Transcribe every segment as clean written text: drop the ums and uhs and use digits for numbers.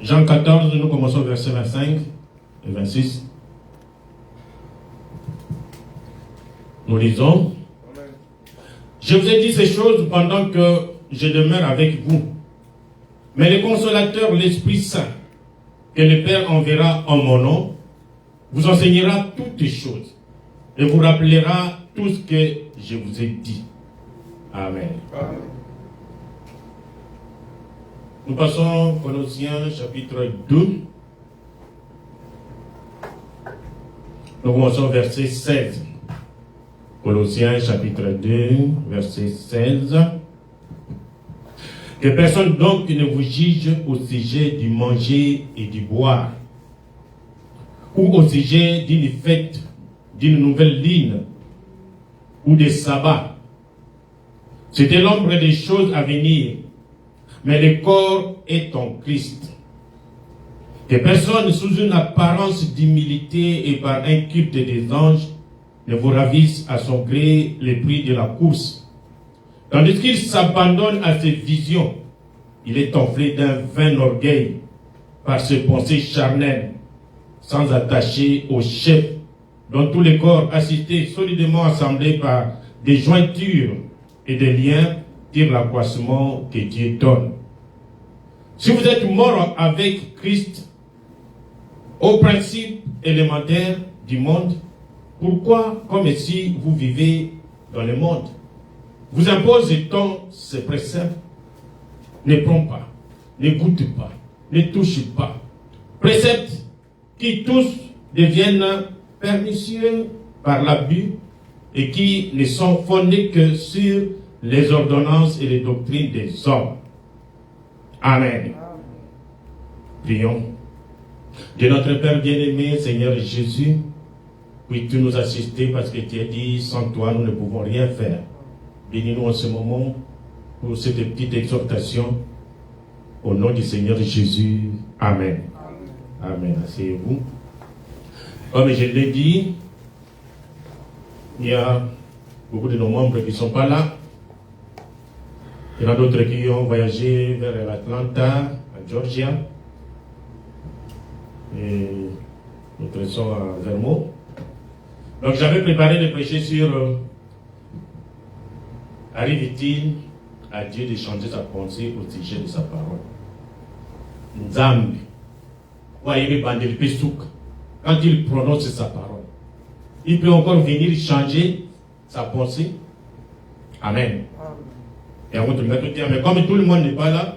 Jean 14, nous commençons au verset 25 et 26. Nous lisons. Je vous ai dit ces choses pendant que je demeure avec vous. Mais le consolateur, l'Esprit Saint, que le Père enverra en mon nom, vous enseignera toutes les choses et vous rappellera tout ce que je vous ai dit. Amen. Amen. Nous passons Colossiens chapitre 2. Nous commençons verset 16. Colossiens chapitre 2, verset 16. Que personne donc ne vous juge au sujet du manger et du boire, ou au sujet d'une fête, d'une nouvelle lune, ou des sabbats. C'était l'ombre des choses à venir, mais le corps est en Christ. Que personne sous une apparence d'humilité et par un culte des anges ne vous ravisse à son gré les prix de la course. Tandis qu'il s'abandonne à ses visions, il est enflé d'un vain orgueil par ses pensées charnelles, sans attacher au chef, dont tous les corps assistés solidement assemblés par des jointures et des liens tirent l'accroissement que Dieu donne. Si vous êtes mort avec Christ au principe élémentaire du monde, pourquoi, comme si vous vivez dans le monde, vous impose-t-on ces préceptes? Ne prends pas, ne goûte pas, ne touche pas. Préceptes qui tous deviennent pernicieux par l'abus et qui ne sont fondés que sur les ordonnances et les doctrines des hommes. Amen. Prions. De notre Père bien-aimé, Seigneur Jésus, puis-tu nous assister parce que tu as dit, sans toi, nous ne pouvons rien faire. Bénis-nous en ce moment pour cette petite exhortation. Au nom du Seigneur Jésus. Amen. Amen. Asseyez-vous. Comme je l'ai dit, il y a beaucoup de nos membres qui ne sont pas là. Il y en a d'autres qui ont voyagé vers l'Atlanta, à Georgia. Et d'autres sont à Vermont. Donc j'avais préparé de prêcher sur arrive-t-il à Dieu de changer sa pensée au sujet de sa parole. Nzambi, quand il prononce sa parole, il peut encore venir changer sa pensée. Amen. Et on va te dire, mais comme tout le monde n'est pas là,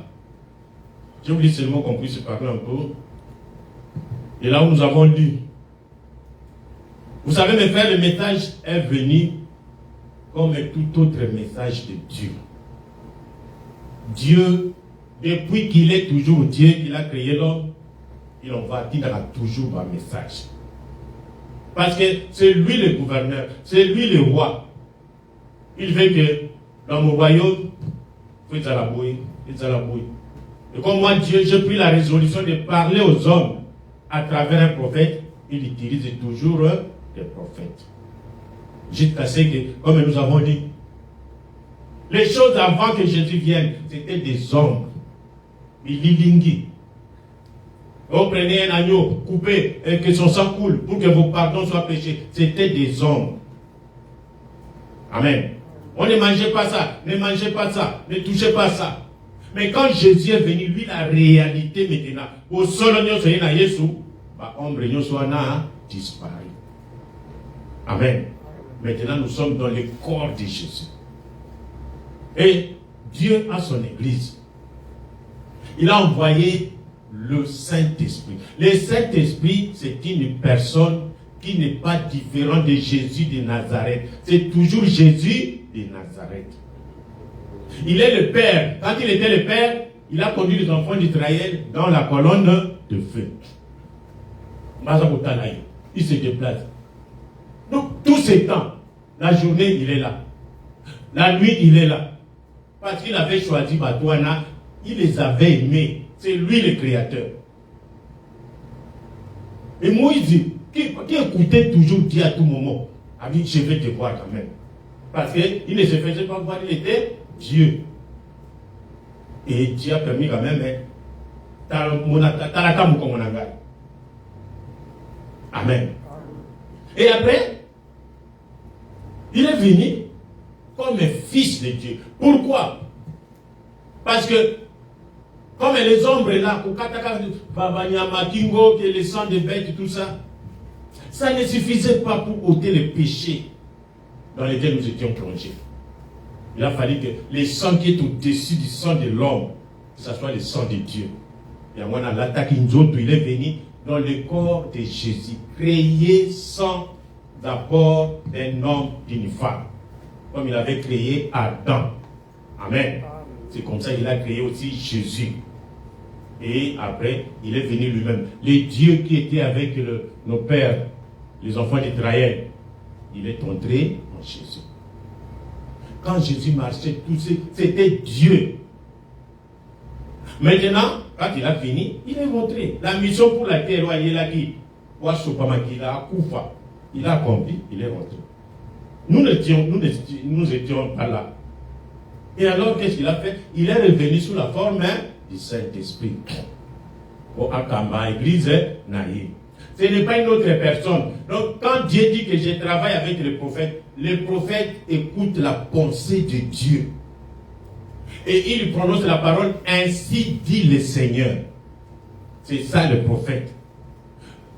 je voulais seulement qu'on puisse parler un peu. Et là où nous avons lu, vous savez, mes frères, le message est venu comme tout autre message de Dieu. Dieu, depuis qu'il est toujours Dieu, qu'il a créé l'homme, il envoie toujours un message. Parce que c'est lui le gouverneur, c'est lui le roi. Il veut que dans mon royaume, il faut la bouille. Et comme moi, Dieu, j'ai pris la résolution de parler aux hommes à travers un prophète, il utilise toujours des prophètes. Jusqu'à ce que, comme nous avons dit, les choses avant que Jésus vienne, c'était des ombres. Bililingi. Vous prenez un agneau, coupez, et que son sang coule pour que vos pardons soient péchés. C'était des ombres. Amen. On ne mangeait pas ça, ne mangez pas ça, ne touchez pas ça. Mais quand Jésus est venu, lui, la réalité maintenant, au sol, ombre a disparu. Amen. Maintenant, nous sommes dans le corps de Jésus. Et Dieu a son Église. Il a envoyé le Saint-Esprit. Le Saint-Esprit, c'est une personne qui n'est pas différente de Jésus de Nazareth. C'est toujours Jésus de Nazareth. Il est le Père. Quand il était le Père, il a conduit les enfants d'Israël dans la colonne de feu. Il se déplace. Donc, tous ces temps, la journée, il est là. La nuit, il est là. Parce qu'il avait choisi Batouana, il les avait aimés. C'est lui le créateur. Et Moïse, qui écoutait toujours Dieu à tout moment, a dit, je vais te voir quand même. Parce qu'il ne se faisait pas voir, il était Dieu. Et Dieu a permis quand même Amen. Et après, il est venu comme un fils de Dieu. Pourquoi? Parce que, comme les ombres là, le sang des bêtes, tout ça, ça ne suffisait pas pour ôter les péchés dans lesquels nous étions plongés. Il a fallu que le sang qui est au-dessus du sang de l'homme, que ce soit le sang de Dieu. Et à moi, dans l'attaque, il est venu dans le corps de Jésus, créé sans apport d'un homme, d'une femme, comme il avait créé Adam. Amen. C'est comme ça qu'il a créé aussi Jésus. Et après, il est venu lui-même. Le Dieu qui était avec nos pères, les enfants d'Israël, il est entré en Jésus. Quand Jésus marchait, tout c'était Dieu. Maintenant, quand il a fini, il est rentré. La mission pour la terre, il a dit, il a accompli, il est rentré. Nous n'étions pas là. Et alors, qu'est-ce qu'il a fait? Il est revenu sous la forme du Saint-Esprit. Au Akamba, église Naïe. Ce n'est pas une autre personne. Donc, quand Dieu dit que je travaille avec le prophète écoute la pensée de Dieu. Et il prononce la parole, ainsi dit le Seigneur. C'est ça le prophète.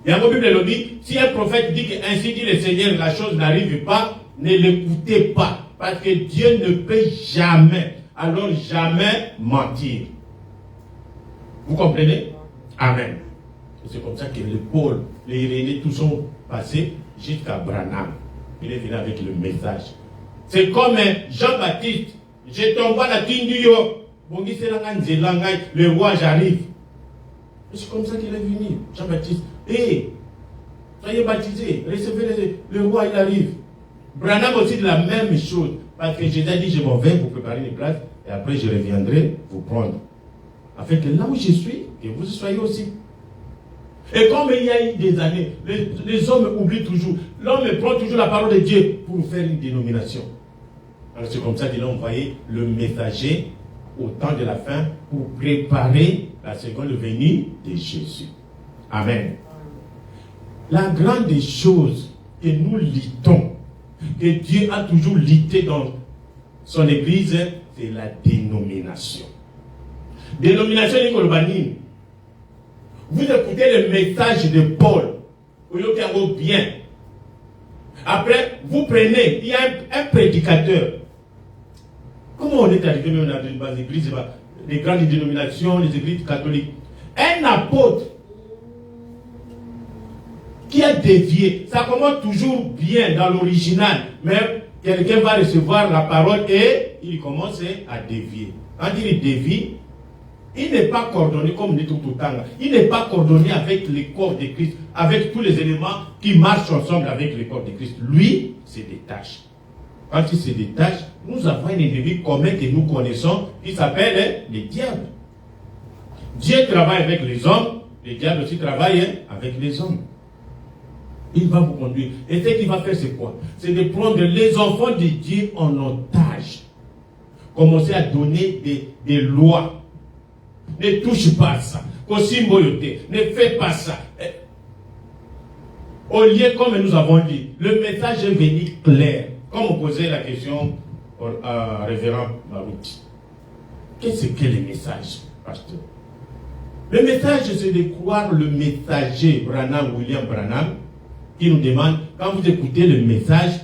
Et à la Bible le dit, si un prophète dit que ainsi dit le Seigneur, la chose n'arrive pas, ne l'écoutez pas. Parce que Dieu ne peut jamais, alors jamais mentir. Vous comprenez? Amen. C'est comme ça que les Paul, les Irénée, tous sont passés jusqu'à Branham. Il est venu avec le message. C'est comme Jean-Baptiste. Je t'envoie la Tinduyo. Le roi, j'arrive. C'est comme ça qu'il est venu, Jean-Baptiste. Hé, soyez baptisés, recevez le roi, il arrive. Branham aussi de la même chose. Parce que Jésus a dit, je m'en vais vous préparer une place. Et après, je reviendrai vous prendre. Afin que là où je suis, que vous soyez aussi. Et comme il y a eu des années, les hommes oublient toujours. L'homme prend toujours la parole de Dieu pour faire une dénomination. Alors c'est comme ça qu'il a envoyé le messager au temps de la fin pour préparer la seconde venue de Jésus. Amen. La grande chose que nous luttons, que Dieu a toujours lutté dans son église, c'est la dénomination. Dénomination Nicolbanine. Vous écoutez le message de Paul, bien. Après, vous prenez, il y a un prédicateur. Comment on est arrivé même dans les églises, les grandes dénominations, les églises catholiques? Un apôtre qui a dévié, ça commence toujours bien dans l'original, mais quelqu'un va recevoir la parole et il commence à dévier. Quand il dévie, il n'est pas coordonné comme dit tout le temps. Il n'est pas coordonné avec le corps de Christ, avec tous les éléments qui marchent ensemble avec le corps de Christ. Lui, se détache. Quand il se détache, nous avons un ennemi commun que nous connaissons qui s'appelle le diable. Dieu travaille avec les hommes, le diable aussi travaille avec les hommes. Il va vous conduire. Et ce qu'il va faire, c'est quoi? C'est de prendre les enfants de Dieu en otage. Commencer à donner des lois. Ne touche pas à ça. Ne fais pas ça. Au lieu, comme nous avons dit, le message est venu clair. Comme on posait la question à révérend Baruch. Qu'est-ce que le message, pasteur? Le message, c'est de croire le messager William Branham, qui nous demande, quand vous écoutez le message,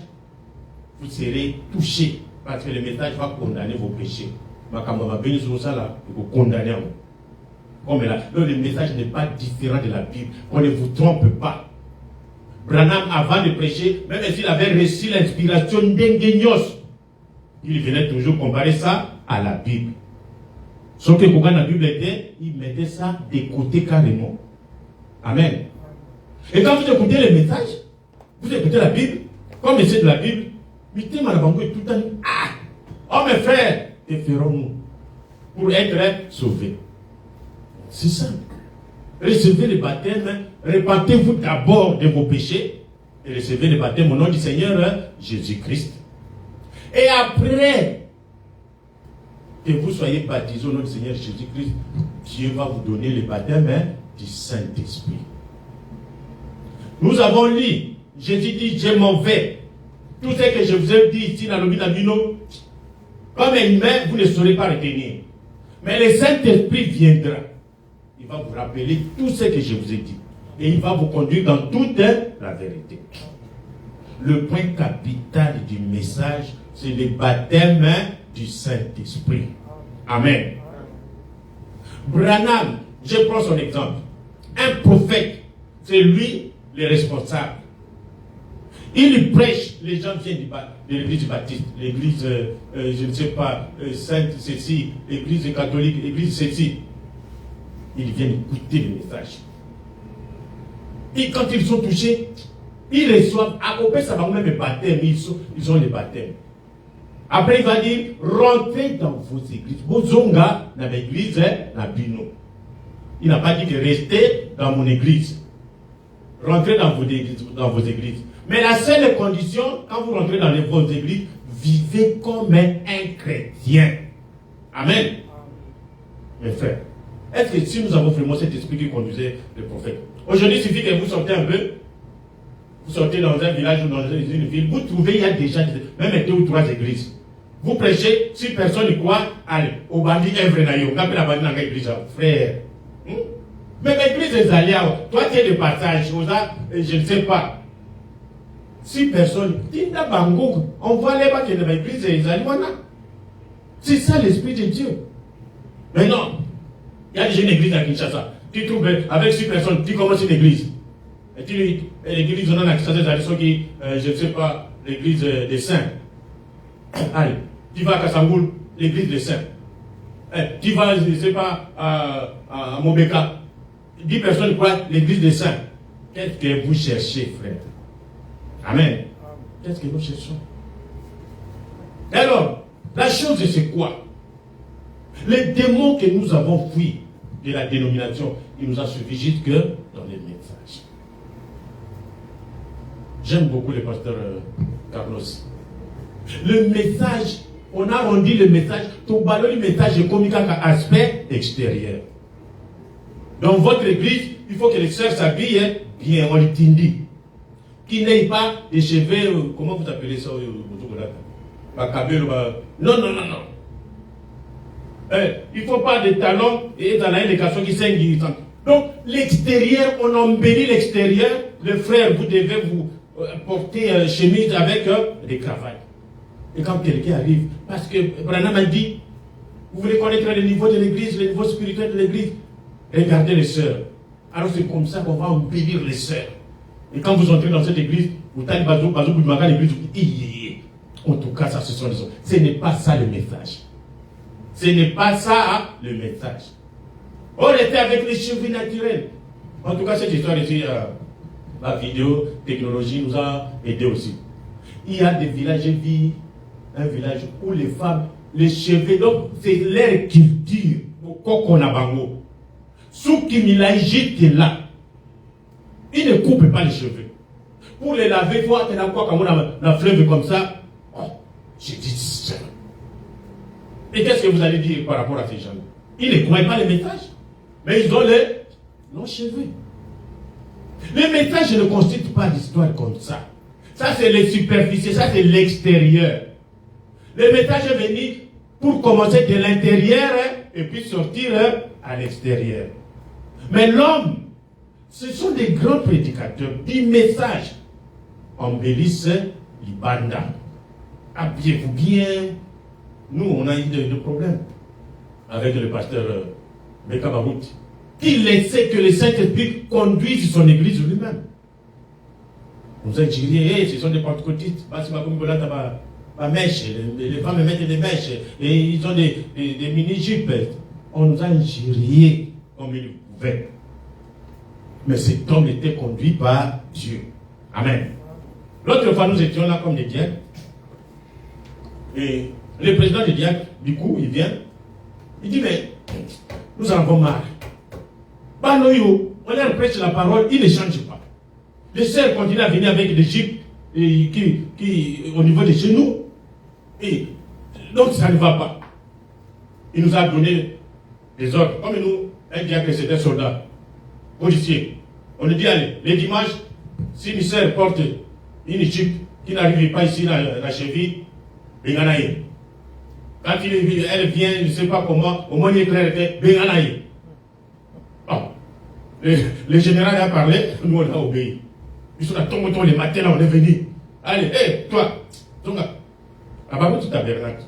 vous serez touché, parce que le message va condamner vos péchés. Vous condamner. Comme là, le message n'est pas différent de la Bible. On ne vous trompe pas. Branham, avant de prêcher, même s'il avait reçu l'inspiration d'Ingenios, il venait toujours comparer ça à la Bible. Sauf que quand la Bible était, il mettait ça de côté carrément. Amen. Et quand vous écoutez le message, vous écoutez la Bible, comme c'est de la Bible, mettez Malabango et tout le temps. Ah! Oh mes frères, que ferons-nous pour être sauvés? C'est ça. Recevez le baptême, répentez-vous d'abord de vos péchés et recevez le baptême au nom du Seigneur Jésus-Christ. Et après que vous soyez baptisés au nom du Seigneur Jésus-Christ, Dieu va vous donner le baptême du Saint-Esprit. Nous avons lu, Jésus dit, je m'en vais. Tout ce que je vous ai dit ici dans le Minamino, comme un humain, vous ne saurez pas retenir. Mais le Saint-Esprit viendra. Il va vous rappeler tout ce que je vous ai dit. Et il va vous conduire dans toute la vérité. Le point capital du message, c'est le baptême du Saint-Esprit. Amen. Branham, je prends son exemple. Un prophète, c'est lui le responsable. Il prêche, les gens viennent de l'église du Baptiste, l'église, je ne sais pas, Sainte Cécile, l'église catholique, l'église Cécile. Ils viennent écouter le message. Et quand ils sont touchés, ils reçoivent, à peu près ça va même le baptême, ils ont le baptême. Après, il va dire, rentrez dans vos églises. Vos zonga, dans l'église, dans Bino. Il n'a pas dit que restez dans mon église. Rentrez dans vos églises. Mais la seule condition, quand vous rentrez dans vos églises, vivez comme un chrétien. Amen. Mes frères, est-ce que si nous avons vraiment cet esprit qui conduisait le prophète, aujourd'hui, il suffit que vous sortez un peu, vous sortez dans un village ou dans une ville, vous trouvez, il y a déjà même 2 ou 3 églises. Vous prêchez, si personne ne croit, allez, au bandit Evre Nayo, vous appelez la bandit dans l'église, frère. Mais l'église des Alias, toi tu es de passage, je ne sais pas. Si personne, on voit les bâtiments de l'église des Alias. C'est ça l'esprit de Dieu. Mais non, il y a déjà une église à Kinshasa. Tu trouves avec 6 personnes, tu commences une église. Et l'église on a à Kinshasa, qui, je ne sais pas, l'église des saints. Allez, tu vas à Kassangoul, l'église des saints. Tu vas, je ne sais pas, à Mobeka. 10 personnes croient l'église des saints. Qu'est-ce que vous cherchez, frère? Amen. Qu'est-ce que nous cherchons? Alors, la chose c'est quoi? Les démons que nous avons fui de la dénomination, il nous a suffi juste que dans les messages. J'aime beaucoup le pasteur Carlos. Le message, on a rendu le message, tout ballon le message est comme un aspect extérieur. Dans votre église, il faut que les sœurs s'habillent bien, on les tindi. Qui n'aient pas des cheveux, comment vous appelez ça? Non. Il ne faut pas des talons et dans la éducation qui saignent. Donc, l'extérieur, on embellit l'extérieur. Les frères, vous devez vous porter chemise avec des cravates. Et quand quelqu'un arrive, parce que Branham a dit, vous voulez connaître le niveau de l'église, le niveau spirituel de l'église, regardez les sœurs. Alors c'est comme ça qu'on va embellir les sœurs. Et quand vous entrez dans cette église, vous allez dans l'église, vous dites, en tout cas, ça ce sont les autres. Ce n'est pas ça le message. Ce n'est pas ça le message. On était avec les cheveux naturels. En tout cas, cette histoire ici, la vidéo, technologie nous a aidé aussi. Il y a des villages, j'ai vu un village où les femmes, les cheveux, donc c'est leur culture. Pourquoi a bango? Sous qui est là. Ils ne coupent pas les cheveux. Pour les laver, il faut attendre quoi comme la fleuve comme ça. Oh, j'ai dit ça. Et qu'est-ce que vous allez dire par rapport à ces gens? Ils ne croient pas les messages. Mais ils ont les longs cheveux. Les messages ne constituent pas l'histoire comme ça. Ça c'est les superficies, ça c'est l'extérieur. Le message est venu pour commencer de l'intérieur et puis sortir à l'extérieur. Mais l'homme, ce sont des grands prédicateurs du message. Embellissent l'Ibanda. Habillez-vous bien. Nous, on a eu des problèmes avec le pasteur Beka Barout, qui laissait que le Saint-Esprit conduise son église lui-même. Nous avons dit, ce sont des pentecôtistes. Les femmes mettent des mèches et ils ont des mini-jupes. On nous a injuriés comme ils pouvaient. Mais cet homme était conduit par Dieu. Amen. L'autre fois, nous étions là comme des diacres. Et le président des diacres, du coup, il vient. Il dit, mais nous en avons marre. On leur prêche la parole, ils ne changent pas. Les sœurs continuent à venir avec des jupes qui, au niveau de chez nous. Et donc, ça ne va pas. Il nous a donné des ordres. Comme nous, Un diacre, c'était soldat, policier. On lui dit, allez, les dimanches, si une sœur porte une jupe qui n'arrive pas ici, la cheville, Benganaï. Quand elle vient, je ne sais pas comment, au moins il est clair, Benganaï. Oh. Le général a parlé, nous on a obéi. Ils sont là, tombe les matins, là, on est venu. Allez, hé, toi, Tonga, là-bas, tu tabernacle.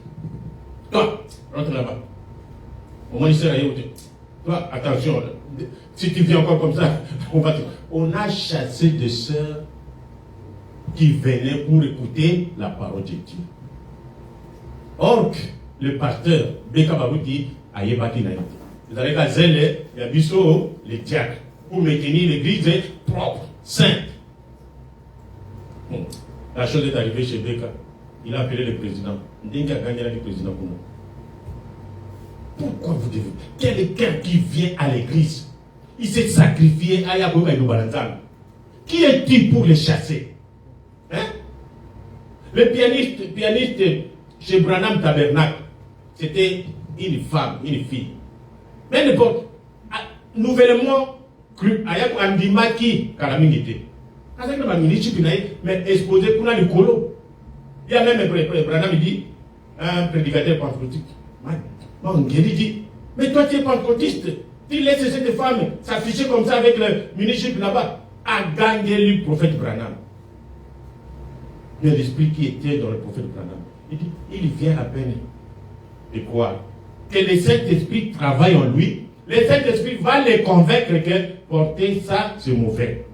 Toi, rentre là-bas. Au moins il sert à y. Toi, attention, si tu viens encore comme ça, on a chassé des sœurs qui venaient pour écouter la parole de Dieu. Or, le pasteur, Beka Babouti, a yébati naït. Vous allez à Zelle, il y a Bissot, les diacres, pour maintenir l'église propre, sainte. Bon, la chose est arrivée chez Beka. Il a appelé le président. Ndinga a gagné le président pour nous. Pourquoi vous devez? Quelqu'un qui vient à l'église, il s'est sacrifié à Yaboba et Noubalanzam. Qui est-il pour les chasser? Hein? Le pianiste chez Branham Tabernacle, c'était une femme, une fille. Mais n'importe, nouvellement, Ayak Andimaki Karamingite. Mais exposé pour la colo. Il y a même Branham, il dit, un prédicateur pentecôtique. Il dit, mais toi tu es pentecôtiste, tu laisses cette femme s'afficher comme ça avec le ministre là-bas, à gagner le prophète Branham. Mais l'esprit qui était dans le prophète Branham, il dit, il vient à peine. Et quoi? Que le Saint-Esprit travaille en lui, le Saint-Esprit va les convaincre que porter ça, c'est mauvais.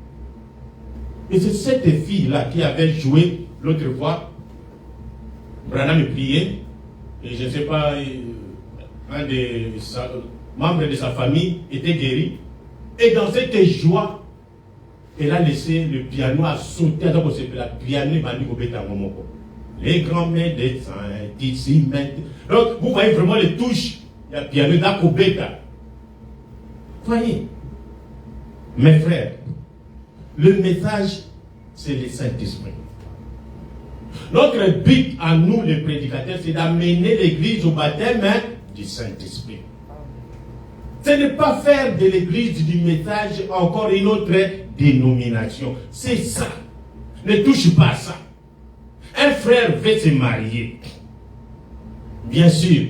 Et c'est cette fille-là qui avait joué l'autre fois. Branham priait, et je ne sais pas, un des membres de sa famille était guéri. Et dans cette joie, elle a laissé le piano à sauter. Donc, c'est la piano les grands-mères des saints, ici, maintenant. Donc, vous voyez vraiment les touches. Il y a piano d'Akobeta. Voyez, mes frères, le message, c'est le Saint-Esprit. Notre but à nous, les prédicateurs, c'est d'amener l'église au baptême du Saint-Esprit. Ce n'est pas faire de l'église du message encore une autre dénomination. C'est ça. Ne touche pas à ça. Un frère veut se marier. Bien sûr,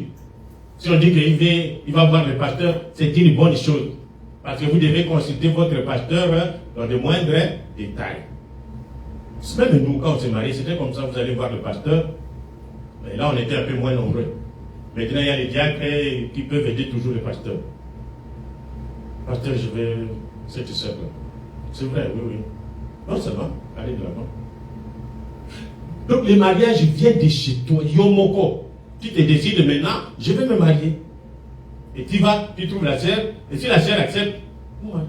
si on dit qu'il va voir le pasteur, c'est une bonne chose. Parce que vous devez consulter votre pasteur dans de moindres détails. Même nous, quand on s'est mariés, c'était comme ça, vous allez voir le pasteur. Mais là, on était un peu moins nombreux. Maintenant, il y a les diacres qui peuvent aider toujours le pasteur. Pasteur, je vais cette sœur-là. C'est vrai, oui. Non, ça va, allez de l'avant. Donc, le mariage vient de chez toi. Yomoko. Tu te décides maintenant, je vais me marier. Et tu vas, tu trouves la sœur, et si la sœur accepte, vous mariez.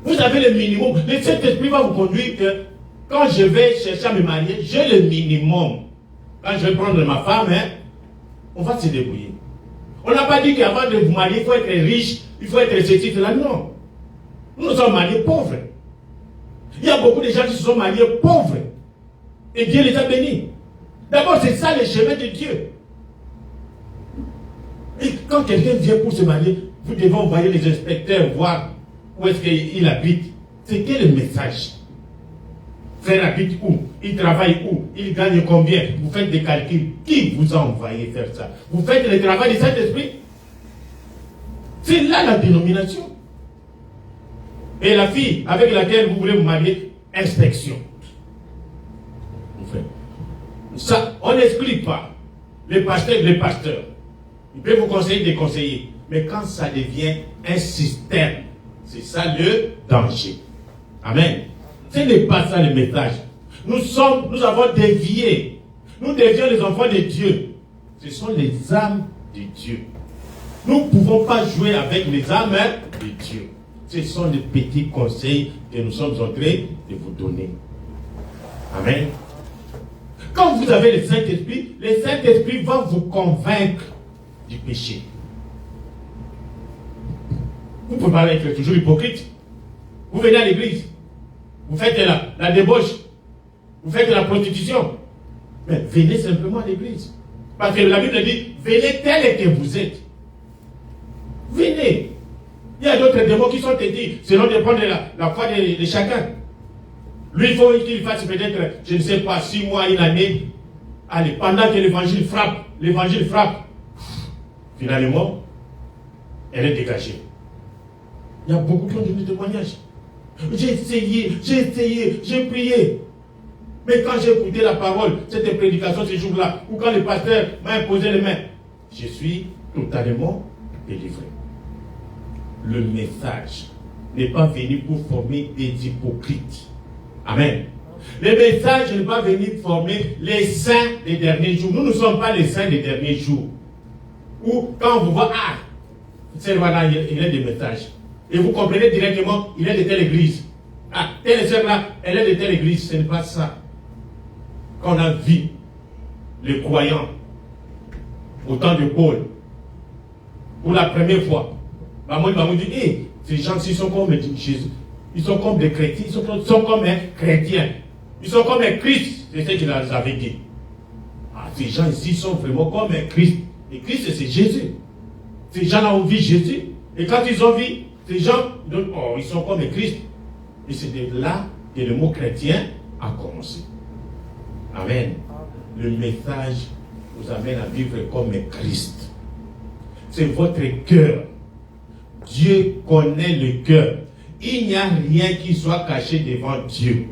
Vous avez le minimum. Le Saint-Esprit va vous conduire que quand je vais chercher à me marier, j'ai le minimum. Quand je vais prendre ma femme, on va se débrouiller. On n'a pas dit qu'avant de vous marier, il faut être riche, il faut être ceci, cela. Non. Nous sommes mariés pauvres. Il y a beaucoup de gens qui se sont mariés pauvres. Et Dieu les a bénis. D'abord, c'est ça le chemin de Dieu. Et quand quelqu'un vient pour se marier, vous devez envoyer les inspecteurs voir où est-ce qu'il habite. C'est quel message? Frère habite où? Il travaille où? Il gagne combien? Vous faites des calculs. Qui vous a envoyé faire ça? Vous faites le travail du Saint-Esprit? C'est là la dénomination. Et la fille avec laquelle vous voulez vous marier, inspection. Ça, on n'exclut pas. Les pasteurs, ils peuvent vous conseiller des conseillers. Mais quand ça devient un système, c'est ça le danger. Amen. Ce n'est pas ça le message. Nous avons dévié. Nous dévions les enfants de Dieu. Ce sont les âmes de Dieu. Nous ne pouvons pas jouer avec les âmes de Dieu. Ce sont les petits conseils que nous sommes en train de vous donner. Amen. Quand vous avez le Saint-Esprit va vous convaincre du péché. Vous ne pouvez pas être toujours hypocrite. Vous venez à l'église, vous faites la débauche, vous faites la prostitution. Mais venez simplement à l'église. Parce que la Bible dit, venez tel que vous êtes. Venez. Il y a d'autres démons qui sont têtus, selon dépendre de la foi de chacun. Lui, il faut qu'il fasse peut-être, je ne sais pas, 6 mois, une année. Allez, pendant que l'évangile frappe, finalement, elle est dégagée. Il y a beaucoup de témoignages. J'ai essayé, j'ai prié. Mais quand j'ai écouté la parole, cette prédication ce jour-là, ou quand le pasteur m'a imposé les mains, je suis totalement délivré. Le message n'est pas venu pour former des hypocrites. Amen. Le message n'est pas venu former les saints des derniers jours. Nous ne sommes pas les saints des derniers jours. Ou quand vous voyez, c'est voilà, il est des messages. Et vous comprenez directement, il est de telle église. Telle sœur là, elle est de telle église. Ce n'est pas ça. Quand on a vu les croyants au temps de Paul, pour la première fois, moi dit, ces gens-ci sont comme Jésus. Ils sont comme des chrétiens. Ils sont comme un chrétien. Ils sont comme un Christ. C'est ce qu'il avait dit. Ces gens ici sont vraiment comme un Christ. Et Christ, c'est Jésus. Ces gens-là ont vu Jésus. Et quand ils ont vu, ces gens, ils sont comme un Christ. Et c'est de là que le mot chrétien a commencé. Amen. Le message vous amène à vivre comme un Christ. C'est votre cœur. Dieu connaît le cœur. Il n'y a rien qui soit caché devant Dieu.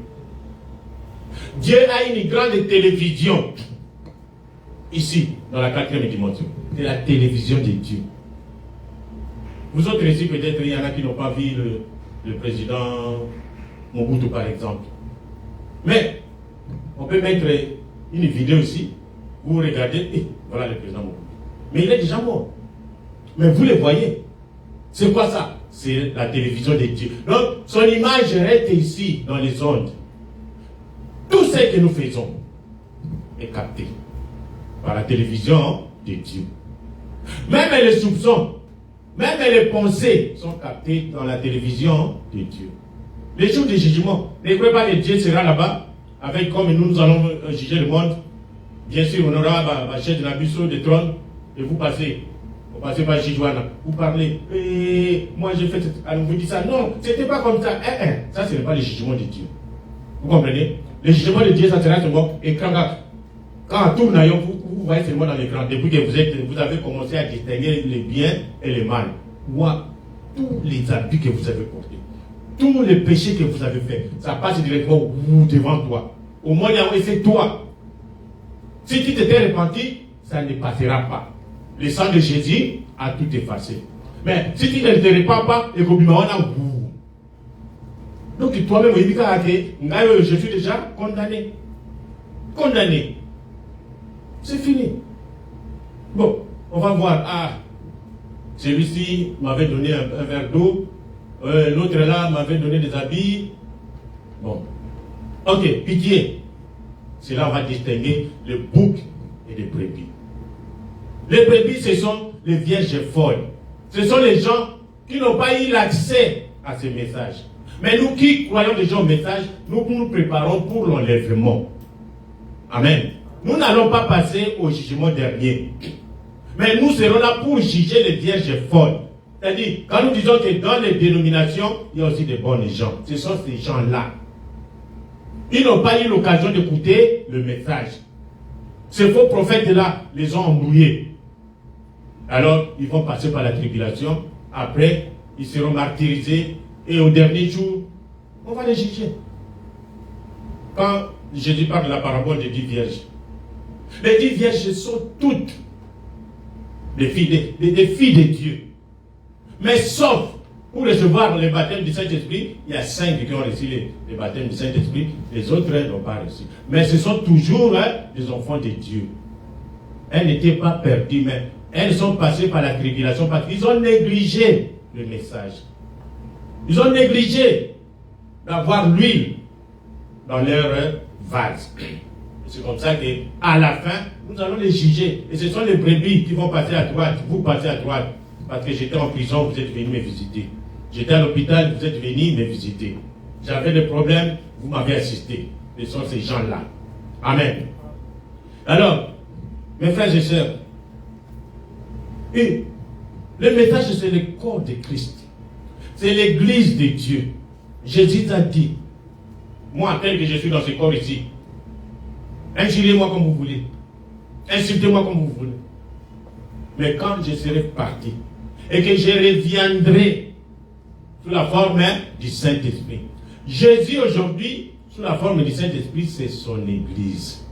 Dieu a une grande télévision. Ici, dans la 4e dimension. C'est la télévision de Dieu. Vous autres ici, peut-être, il y en a qui n'ont pas vu le président Mobutu, par exemple. Mais, on peut mettre une vidéo ici. Vous regardez, et voilà le président Mobutu. Mais il est déjà mort. Mais vous le voyez. C'est quoi ça? C'est la télévision de Dieu. Donc, son image reste ici, dans les ondes. Tout ce que nous faisons est capté par la télévision de Dieu. Même les soupçons, même les pensées sont captées dans la télévision de Dieu. Les jours du jugement, ne croyez pas que Dieu sera là-bas, avec comme nous allons juger le monde. Bien sûr, on aura ma chaise de la buisson de trône, et vous passez. Vous passez par Jijouana, vous parlez, moi j'ai fait, alors vous dites ça. Non, c'était pas comme ça. Ça, ce n'est pas le jugement de Dieu. Vous comprenez? Le jugement de Dieu, ça sera seulement écran. Quand on tourne, vous voyez seulement dans l'écran, depuis que vous avez commencé à distinguer les biens et les mal. Moi, tous les abus que vous avez portés, tous les péchés que vous avez faits, ça passe directement devant toi. Au moins, c'est toi. Si tu t'étais repenti, ça ne passera pas. Le sang de Jésus a tout effacé. Mais si tu ne te repens pas, et donc toi-même, je suis déjà condamné. Condamné. C'est fini. Bon, on va voir. Celui-ci m'avait donné un verre d'eau. L'autre là m'avait donné des habits. Bon. Ok, pitié. C'est là on va distinguer le bouc et les brebis. Les brebis, ce sont les vierges folles. Ce sont les gens qui n'ont pas eu l'accès à ce message. Mais nous qui croyons déjà au message, nous nous préparons pour l'enlèvement. Amen. Nous n'allons pas passer au jugement dernier. Mais nous serons là pour juger les vierges folles. C'est-à-dire, quand nous disons que dans les dénominations, il y a aussi des bonnes gens. Ce sont ces gens-là. Ils n'ont pas eu l'occasion d'écouter le message. Ces faux prophètes-là les ont embrouillés. Alors, ils vont passer par la tribulation. Après, ils seront martyrisés. Et au dernier jour, on va les juger. Quand Jésus parle de la parabole des 10 vierges, les 10 vierges sont toutes des filles de Dieu. Mais sauf pour recevoir le baptême du Saint-Esprit, il y a 5 qui ont reçu le baptême du Saint-Esprit, les autres n'ont pas reçu. Mais ce sont toujours des enfants de Dieu. Elles n'étaient pas perdues, mais elles sont passées par la tribulation parce qu'ils ont négligé le message. Ils ont négligé d'avoir l'huile dans leur vase. C'est comme ça qu'à la fin, nous allons les juger. Et ce sont les brebis qui vont passer à droite. Vous passez à droite. Parce que j'étais en prison, vous êtes venus me visiter. J'étais à l'hôpital, vous êtes venus me visiter. J'avais des problèmes, vous m'avez assisté. Ce sont ces gens-là. Amen. Alors, mes frères et sœurs, Le message, c'est le corps de Christ. C'est l'église de Dieu. Jésus a dit, moi, tel que je suis dans ce corps ici, injuriez-moi comme vous voulez. Insultez-moi comme vous voulez. Mais quand je serai parti, et que je reviendrai sous la forme du Saint-Esprit. Jésus aujourd'hui, sous la forme du Saint-Esprit, c'est son église.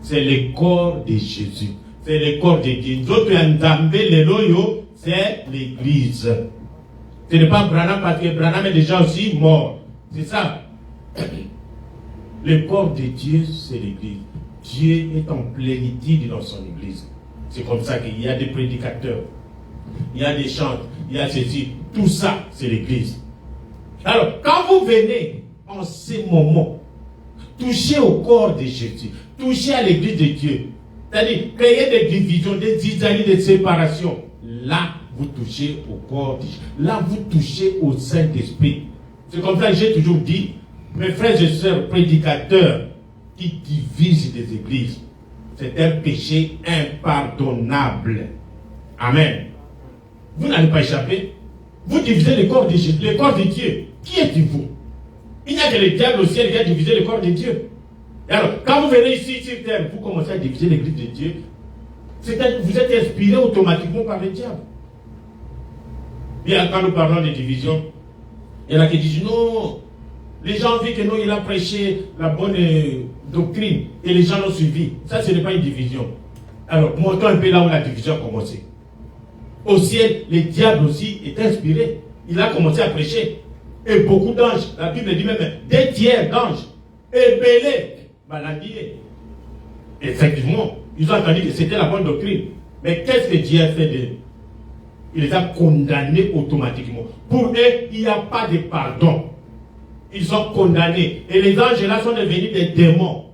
C'est le corps de Jésus. C'est le corps de Dieu. D'autres entendent les loyaux, c'est l'église. Ce n'est pas Branham parce que Branham est déjà aussi mort. C'est ça. Le corps de Dieu, c'est l'église. Dieu est en plénitude dans son église. C'est comme ça qu'il y a des prédicateurs, il y a des chants, il y a ceci. Tout ça, c'est l'église. Alors, quand vous venez en ces moments, toucher au corps de Jésus, toucher à l'église de Dieu, c'est-à-dire créer des divisions, des zizanies, des séparations, là, vous touchez au corps de Jésus. Là, vous touchez au Saint-Esprit. C'est comme ça que j'ai toujours dit, mes frères et sœurs prédicateurs qui divisent des églises, c'est un péché impardonnable. Amen. Vous n'allez pas échapper. Vous divisez le corps de Jésus, le corps de Dieu. Qui êtes-vous? Il n'y a que le diable au ciel qui a divisé le corps de Dieu. Et alors, quand vous venez ici sur terre, vous commencez à diviser l'église de Dieu. Vous êtes inspiré automatiquement par le diable. Bien, quand nous parlons de division, il y en a qui disent non, les gens ont vu que non, il a prêché la bonne doctrine et les gens l'ont suivi. Ça, ce n'est pas une division. Alors, montons un peu là où la division a commencé. Au ciel, le diable aussi est inspiré. Il a commencé à prêcher. Et beaucoup d'anges, la Bible dit même des tiers d'anges, ébellés, balandiers. Effectivement, ils ont entendu que c'était la bonne doctrine. Mais qu'est-ce que Dieu a fait d'eux? Il les a condamnés automatiquement. Pour eux, il n'y a pas de pardon. Ils sont condamnés. Et les anges là sont devenus des démons.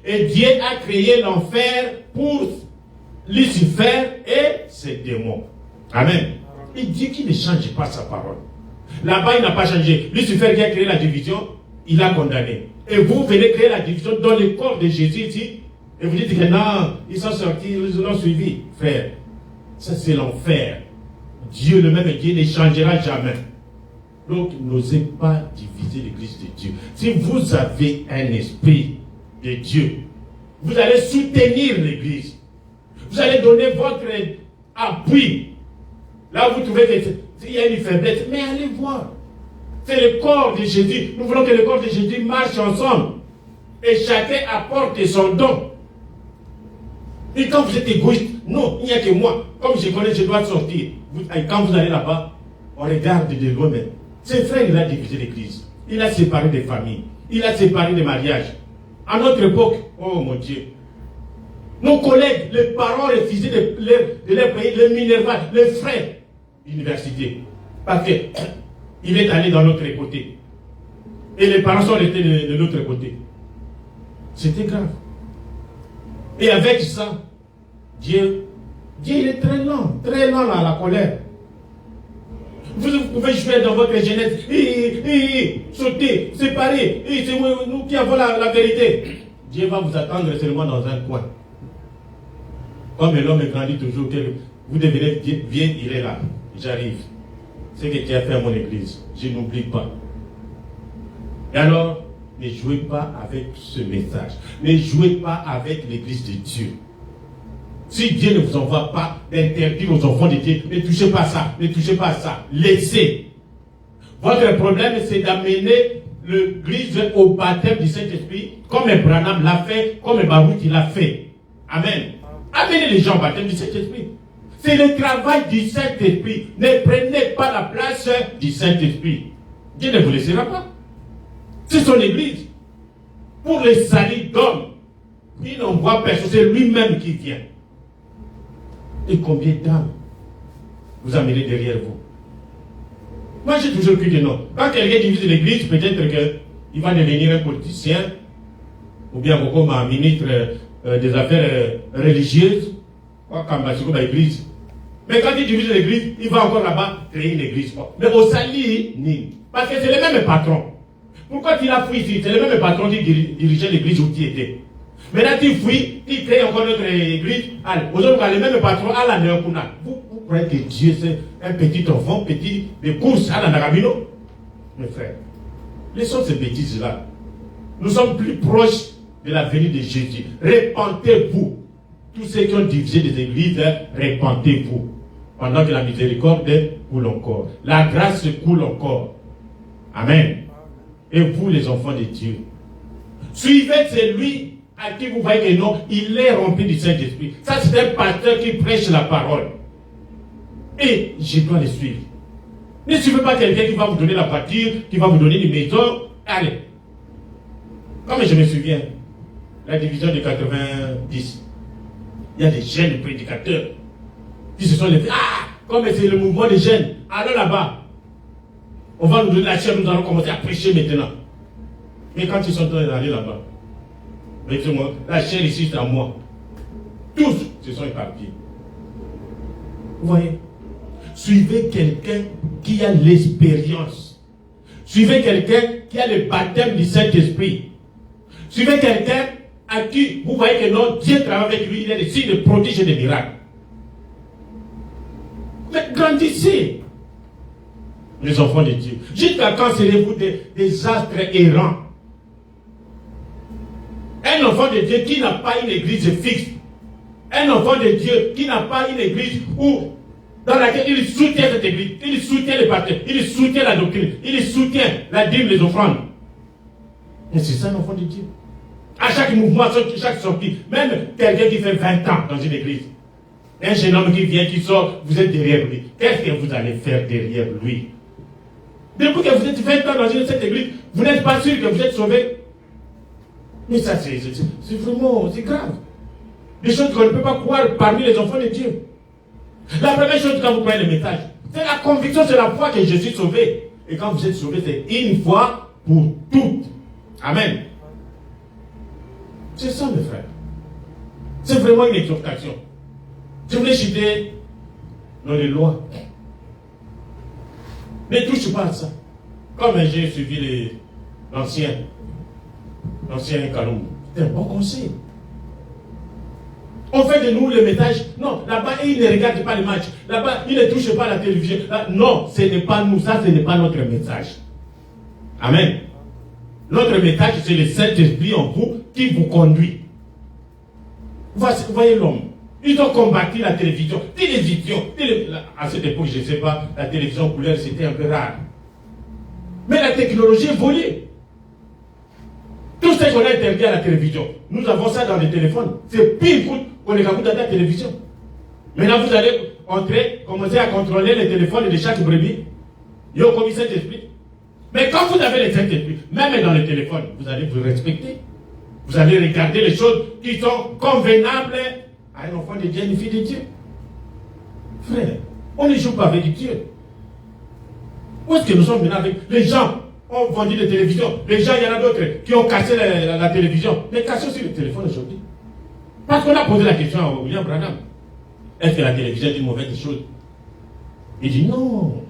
Et Dieu a créé l'enfer pour Lucifer et ses démons. Amen. Il dit qu'il ne change pas sa parole. Là-bas, il n'a pas changé. Lucifer qui a créé la division, il a condamné. Et vous venez créer la division dans le corps de Jésus ici. Et vous dites que non, ils sont sortis, ils l'ont suivi. Frère, ça c'est l'enfer. Dieu, le même Dieu, ne changera jamais. Donc, n'osez pas diviser l'église de Dieu. Si vous avez un esprit de Dieu, vous allez soutenir l'église. Vous allez donner votre appui. Là, vous trouvez qu'il y a une faiblesse, mais allez voir. C'est le corps de Jésus. Nous voulons que le corps de Jésus marche ensemble. Et chacun apporte son don. Et quand vous êtes égoïste, non, il n'y a que moi. Comme je connais, je dois sortir. Quand vous allez là-bas, on regarde de loin même. C'est frère, il a divisé l'église. Il a séparé des familles. Il a séparé des mariages. À notre époque, oh mon Dieu. Nos collègues, les parents refusaient de leur payer le minerval, les frais d'université. Parce qu'il est allé dans l'autre côté. Et les parents sont restés de l'autre côté. C'était grave. Et avec ça, Dieu il est très lent à la colère. Vous pouvez jouer dans votre jeunesse, sauter, séparer, c'est nous qui avons la vérité. Dieu va vous attendre seulement dans un coin. Comme l'homme grandit toujours, vous devenez bien, il est là. J'arrive. C'est ce que tu as fait à mon église. Je n'oublie pas. Et alors, ne jouez pas avec ce message. Ne jouez pas avec l'église de Dieu. Si Dieu ne vous envoie pas d'interdire aux enfants de Dieu, ne touchez pas ça, ne touchez pas ça. Laissez. Votre problème, c'est d'amener l'église au baptême du Saint-Esprit, comme Branham l'a fait, comme Baruch l'a fait. Amen. Amenez les gens au baptême du Saint-Esprit. C'est le travail du Saint-Esprit. Ne prenez pas la place du Saint-Esprit. Dieu ne vous laissera pas. C'est son église. Pour les salut d'hommes, il n'envoie personne, c'est lui-même qui vient. Et combien d'âmes vous amenez derrière vous? Moi, j'ai toujours cru que non. Quand quelqu'un divise l'église, peut-être qu'il va devenir un politicien, ou bien comme un ministre des affaires religieuses, comme l'église. Mais quand il divise l'église, il va encore là-bas créer une église. Mais au Sali, parce que c'est le même patron. Pourquoi il a fui ici? C'est le même patron qui dirigeait l'église où il était. Maintenant, tu fuis, tu crées encore notre église. Allez, aujourd'hui, le même patron, vous croyez que Dieu, c'est un petit enfant, petit de course à la Nagamino? Mes frères, laissons ces bêtises-là. Nous sommes plus proches de la venue de Jésus. Répentez-vous. Tous ceux qui ont divisé des églises, répentez-vous. Pendant que la miséricorde coule encore. La grâce coule encore. Amen. Et vous, les enfants de Dieu, suivez celui à qui vous voyez que non, il est rempli du Saint-Esprit. Ça, c'est un pasteur qui prêche la parole. Et je dois le suivre. Ne suivez pas quelqu'un qui va vous donner la voiture, qui va vous donner une maison. Allez. Comme je me souviens, la division de 90, il y a des jeunes prédicateurs qui se sont levés. Ah, comme c'est le mouvement des jeunes, allons là-bas. On va nous donner la chair, nous allons commencer à prêcher maintenant. Mais quand ils sont allés là-bas, la chair ici, c'est à moi. Tous se sont éparpillés. Vous voyez? Suivez quelqu'un qui a l'expérience. Suivez quelqu'un qui a le baptême du Saint-Esprit. Suivez quelqu'un à qui vous voyez que non, Dieu travaille avec lui, il a des signes de prodiges et de miracles. Mais grandissez, les enfants de Dieu. Jusqu'à quand serez-vous des astres errants? Un enfant de Dieu qui n'a pas une église fixe. Un enfant de Dieu qui n'a pas une église dans laquelle il soutient cette église, il soutient les pasteurs, il soutient la doctrine, il soutient la dîme, les offrandes. Mais c'est ça un enfant de Dieu. À chaque mouvement, chaque sortie, même quelqu'un qui fait 20 ans dans une église, un jeune homme qui vient, qui sort, vous êtes derrière lui. Qu'est-ce que vous allez faire derrière lui? Depuis que vous êtes 20 ans dans cette église, vous n'êtes pas sûr que vous êtes sauvé. Mais ça, c'est vraiment, c'est grave. Des choses qu'on ne peut pas croire parmi les enfants de Dieu. La première chose quand vous prenez le message, c'est la conviction, c'est la foi que je suis sauvé. Et quand vous êtes sauvé, c'est une fois pour toutes. Amen. C'est ça, mes frères. C'est vraiment une exhortation. Je voulais citer dans les lois. Ne touche pas à ça. Comme j'ai suivi l'ancien Kaloum, c'est un bon conseil. On fait de nous le message. Non, là-bas, il ne regarde pas les matchs. Là-bas, il ne touche pas la télévision. Là, non, ce n'est pas nous. Ça, ce n'est pas notre message. Amen. Notre message, c'est le Saint-Esprit en vous qui vous conduit. Vous voyez l'homme. Ils ont combattu la télévision. Télévision. À cette époque, je ne sais pas, la télévision couleur, c'était un peu rare. Mais la technologie évolue. Tout ce qu'on a interdit à la télévision, nous avons ça dans les téléphones. C'est pire qu'on les raconte à la télévision. Maintenant, vous allez commencer à contrôler les téléphones de chaque brebis. Ils ont commis cet esprit. Mais quand vous avez le Saint-Esprit, même dans les téléphones, vous allez vous respecter. Vous allez regarder les choses qui sont convenables à un enfant de Dieu, une fille de Dieu. Frère, on ne joue pas avec Dieu. Où est-ce que nous sommes maintenant avec les gens? On vendu des télévisions. Les gens, il y en a d'autres qui ont cassé la télévision. Mais cassons sur le téléphone aujourd'hui. Parce qu'on a posé la question à William Branham. Est-ce que la télévision est une mauvaise chose? Il dit non.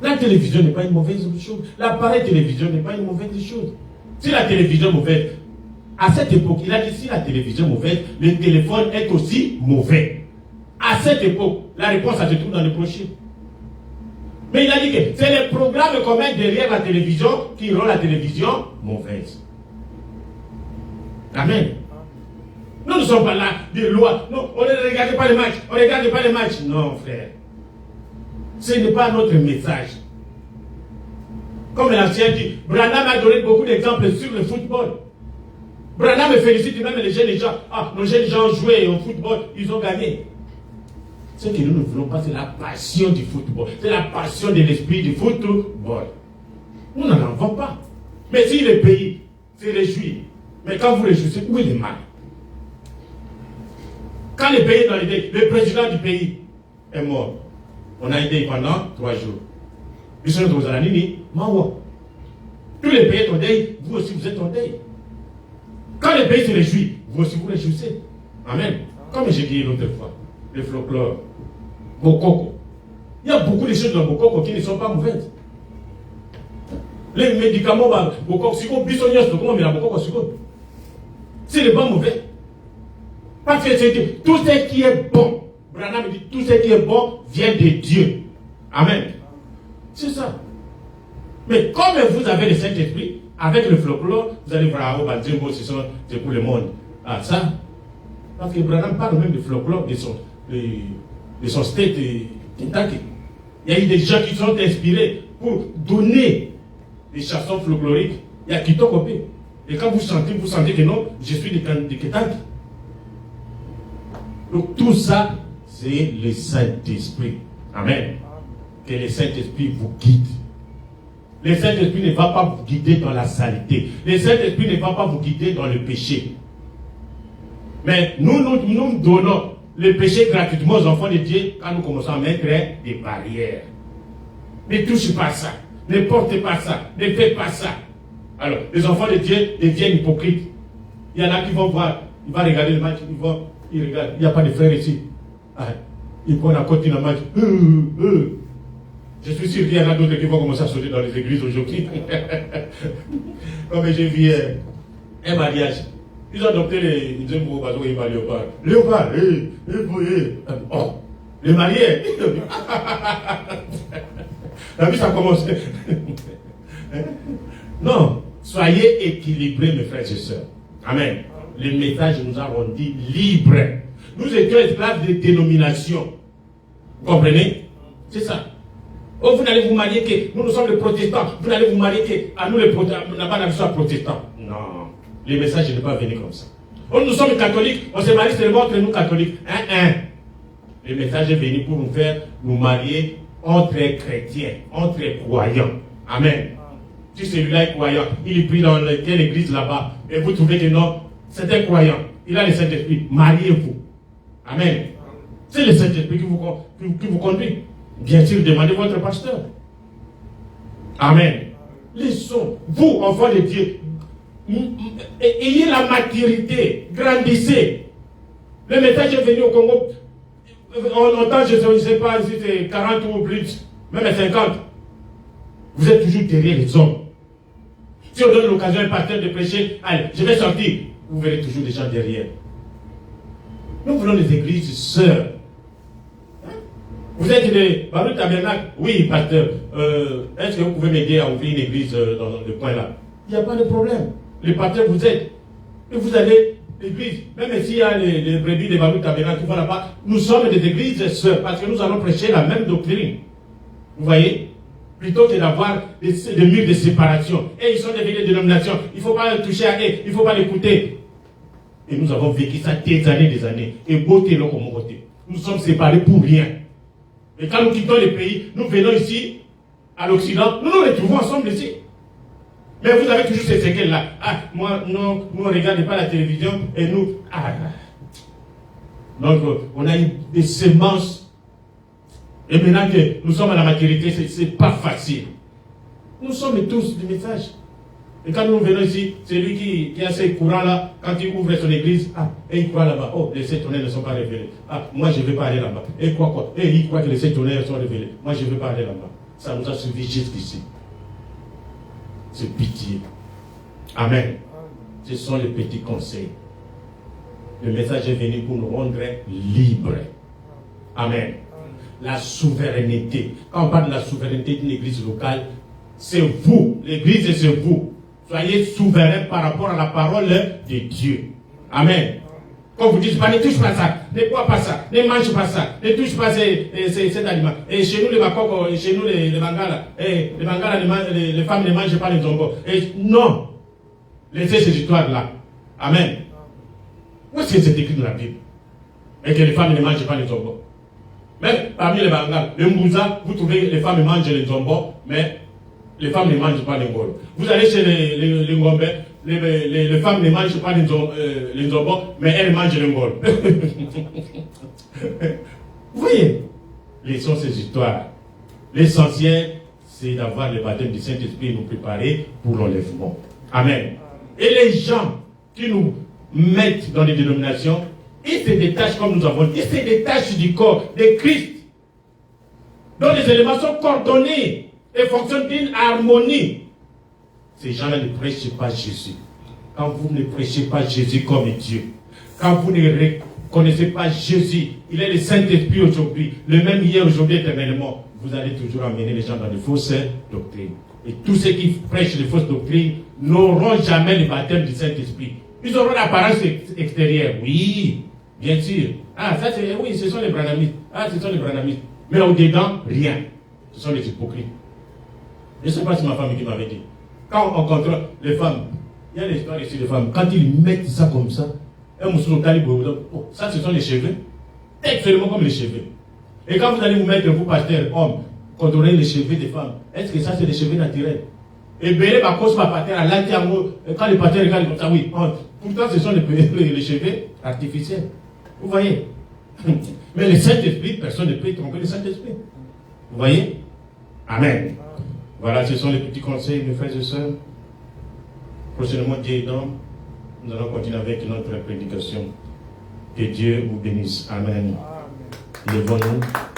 La télévision n'est pas une mauvaise chose. L'appareil télévision n'est pas une mauvaise chose. Si la télévision est mauvaise, à cette époque, il a dit si la télévision est mauvaise, le téléphone est aussi mauvais. À cette époque, la réponse se trouve dans le prochain. Mais il a dit que c'est les programmes qu'on met derrière la télévision qui rendent la télévision mauvaise. Amen. Nous ne sommes pas là de loi. Non, on ne regarde pas les matchs. On ne regarde pas les matchs. Non, frère. Ce n'est pas notre message. Comme l'ancien dit, Branham a donné beaucoup d'exemples sur le football. Branham félicite même les jeunes gens. Ah, nos jeunes gens ont joué au football, ils ont gagné. Ce que nous ne voulons pas, c'est la passion du football. C'est la passion de l'esprit du football. Nous n'en avons pas. Mais si le pays se réjouit, mais quand vous réjouissez, où est le mal? Quand le pays est dans l'idée, le président du pays est mort. On a aidé pendant 3 jours. Tous les pays sont en deuil, vous aussi vous êtes en deuil. Quand le pays se réjouit, vous aussi vous réjouissez. Amen. Comme j'ai dit l'autre fois, le folklore, Bokoko. Il y a beaucoup de choses dans Bokoko qui ne sont pas mauvaises. Les médicaments, Bokoko, comment on met la Bokoko, C'est le bon mauvais. Parce que c'est tout ce qui est bon. Branham dit tout ce qui est bon vient de Dieu. Amen. C'est ça. Mais comme vous avez le Saint-Esprit, avec le folklore, vous allez voir, oh, c'est pour le monde. Ah, ça. Parce que Branham parle même de folklore, de son state Kentucky. Il y a eu des gens qui sont inspirés pour donner des chansons folkloriques. Il y a Kitoko. Et quand vous sentez que non, je suis de Kentucky. Donc tout ça, c'est le Saint-Esprit. Amen. Que le Saint-Esprit vous guide. Le Saint-Esprit ne va pas vous guider dans la saleté. Le Saint-Esprit ne va pas vous guider dans le péché. Mais nous donnons le péché gratuitement aux enfants de Dieu quand nous commençons à mettre des barrières. Ne touchez pas ça. Ne portez pas ça. Ne faites pas ça. Alors, les enfants de Dieu deviennent hypocrites. Il y en a qui vont voir, ils vont regarder le match, ils regardent, il n'y a pas de frères ici. Ah, ils vont à côté d'un match. Je suis sûr qu'il y en a d'autres qui vont commencer à sauter dans les églises aujourd'hui. Comme j'ai vu un mariage. Ils ont adopté les léopards. Léopard, oh, les mariés. La vie, ça commence. Non, soyez équilibrés, mes frères et sœurs. Amen. Le message nous a rendus libres. Nous étions esclaves de dénomination. Vous comprenez? C'est ça. Oh, vous n'allez vous marier que nous sommes les protestants. Vous n'allez vous marier que nous les protestants. On n'a pas la soit protestants. Non. Le message n'est pas venu comme ça. Oh, nous sommes catholiques. On se marie seulement entre nous catholiques. Le message est venu pour nous faire nous marier entre chrétiens, entre croyants. Amen. Si celui-là est croyant, il est pris dans quelle église là-bas, et vous trouvez que non, c'est un croyant. Il a le Saint-Esprit. Mariez-vous. Amen. C'est le Saint-Esprit qui vous conduit. Bien sûr, demandez votre pasteur. Amen. Laissons, vous, enfants de Dieu, ayez la maturité, grandissez. Le message est venu au Congo, en temps, je ne sais pas si c'est 40 ou plus, même 50. Vous êtes toujours derrière les hommes. Si on donne l'occasion à un pasteur de prêcher, allez, je vais sortir, vous verrez toujours des gens derrière. Nous voulons des églises sœurs. Vous êtes des Baruch Tabernacle? Oui, pasteur. Est-ce que vous pouvez m'aider à ouvrir une église dans le coin là? Il n'y a pas de problème. Les pasteurs, vous êtes. Et vous allez l'église. Même s'il y a les brebis des Baruch Tabernacle qui vont là-bas, nous sommes des églises sœurs parce que nous allons prêcher la même doctrine. Vous voyez? Plutôt que d'avoir des murs de séparation. Et ils sont devenus des dénominations. Il ne faut pas toucher à eux. Il ne faut pas l'écouter. Et nous avons vécu ça des années. Et beauté, là, comme côté. Nous sommes séparés pour rien. Et quand nous quittons les pays, nous venons ici, à l'Occident, nous nous retrouvons ensemble ici. Mais vous avez toujours ces séquelles-là. Ah, moi, non, nous, on ne regarde pas la télévision, et nous, Donc, on a eu des semences. Et maintenant que nous sommes à la maturité, ce n'est pas facile. Nous sommes tous du message. Et quand nous venons ici, c'est lui qui a ces courants-là, quand il ouvre son église, et il croit là-bas, oh, les 7 tonnerres ne sont pas révélés. Ah, moi je ne vais pas aller là-bas. Et quoi? Et il croit que les 7 tonnerres sont révélés. Moi je ne vais pas aller là-bas. Ça nous a suivi jusqu'ici. C'est pitié. Amen. Ce sont les petits conseils. Le message est venu pour nous rendre libres. Amen. La souveraineté. Quand on parle de la souveraineté d'une église locale, c'est vous. L'église, c'est vous. Soyez souverains par rapport à la parole de Dieu. Amen. Quand vous dites, ne touche pas ça, ne bois pas ça, ne mange pas ça, ne touche pas cet aliment. Et chez nous, les Makoko, chez nous, les Bangala, les femmes ne mangent pas les zombos. Et non. Laissez ces histoires-là. Amen. Où est-ce que c'est écrit dans la Bible? Et que les femmes ne mangent pas les zombos. Même parmi les Bangala, les Mbouza, vous trouvez que les femmes mangent les zombos, mais les femmes ne mangent pas les ngolo. Vous allez chez les Ngombe, les femmes ne mangent pas les zombos, mais elles mangent les ngolo. Vous voyez, laissons ces histoires. L'essentiel, c'est d'avoir le baptême du Saint-Esprit et nous préparer pour l'enlèvement. Amen. Et les gens qui nous mettent dans les dénominations, ils se détachent comme nous avons dit, ils se détachent du corps de Christ, dont les éléments sont coordonnés et fonctionnent d'une harmonie. Ces gens-là ne prêchent pas Jésus. quand vous ne prêchez pas Jésus comme Dieu, quand vous ne reconnaissez pas Jésus, il est le Saint-Esprit aujourd'hui, le même hier, aujourd'hui, éternellement, vous allez toujours amener les gens dans de fausses doctrines. Et tous ceux qui prêchent les fausses doctrines n'auront jamais le baptême du Saint-Esprit. Ils auront l'apparence extérieure, oui, bien sûr. Ah, ça c'est, oui, ce sont les branhamistes. Ah, ce sont les branhamistes. Mais au-dedans, rien. Ce sont les hypocrites. Je ne sais pas si ma femme qui m'avait dit. Quand on contrôle les femmes, il y a l'histoire ici des femmes, quand ils mettent ça comme ça, ça ce sont les cheveux, exactement comme les cheveux. Et quand vous allez vous mettre, vous pasteur, homme, contrôler les cheveux des femmes, est-ce que ça c'est des cheveux naturels? Et Bélé va cause par pasteur à l'antiamo, quand le pasteur regarde comme ça, oui, pourtant ce sont les cheveux artificiels. Vous voyez? Mais le Saint-Esprit, personne ne peut tromper le Saint-Esprit. Vous voyez? Amen. Voilà, ce sont les petits conseils, mes frères et sœurs. Prochainement, Dieu aidant, nous allons continuer avec notre prédication. Que Dieu vous bénisse. Amen. Levons-nous.